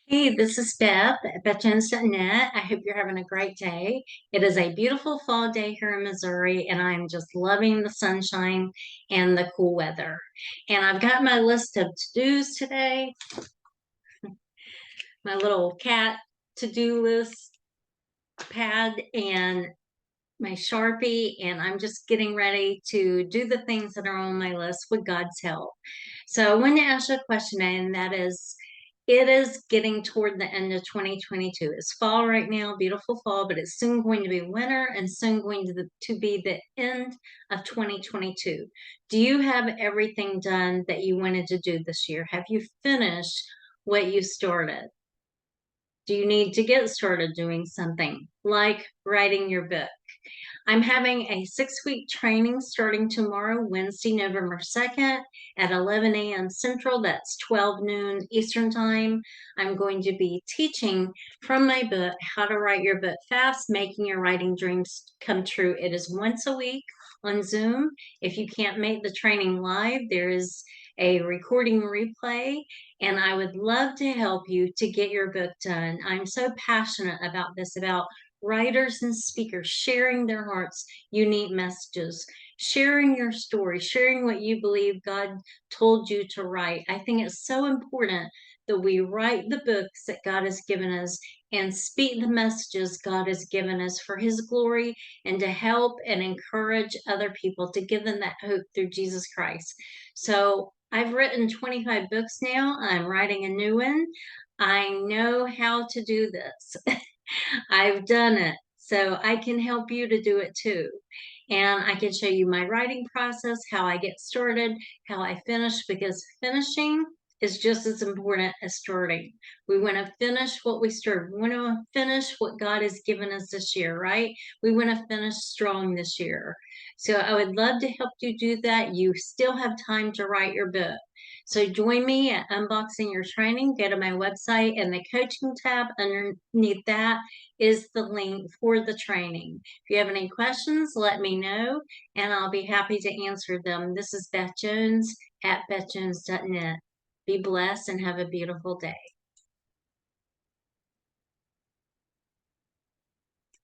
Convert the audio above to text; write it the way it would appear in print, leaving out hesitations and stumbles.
Hey, this is Beth at BethJones.net. I hope you're having a great day. It is a beautiful fall day here in Missouri, and I'm just loving the sunshine and the cool weather. And I've got my list of to-dos today, my little cat to-do list pad and my Sharpie, and I'm just getting ready to do the things that are on my list with God's help. So I want to ask you a question, and that is, it is getting toward the end of 2022. It's fall right now, beautiful fall, but it's soon going to be winter and soon going to be the end of 2022. Do you have everything done that you wanted to do this year? Have you finished what you started? Do you need to get started doing something like writing your book? I'm having a 6-week training starting tomorrow, Wednesday, November 2nd at 11 a.m. Central. That's 12 noon Eastern Time. I'm going to be teaching from my book, How to Write Your Book Fast, Making Your Writing Dreams Come True. It is once a week on Zoom. If you can't make the training live, there is a recording replay, and I would love to help you to get your book done. I'm so passionate about this, about writers and speakers sharing their hearts, unique messages, sharing your story, sharing what you believe God told you to write. I think it's so important that we write the books that God has given us and speak the messages God has given us for His glory and to help and encourage other people, to give them that hope through Jesus Christ. So I've written 25 books now. I'm writing a new one. I know how to do this. I've done it. So I can help you to do it too. And I can show you my writing process, how I get started, how I finish, because finishing is just as important as starting. We want to finish what we started. We want to finish what God has given us this year, right? We want to finish strong this year. So I would love to help you do that. You still have time to write your book. So join me at Unboxing Your Training. Go to my website, and the coaching tab underneath that is the link for the training. If you have any questions, let me know, and I'll be happy to answer them. This is Beth Jones at BethJones.net. Be blessed and have a beautiful day.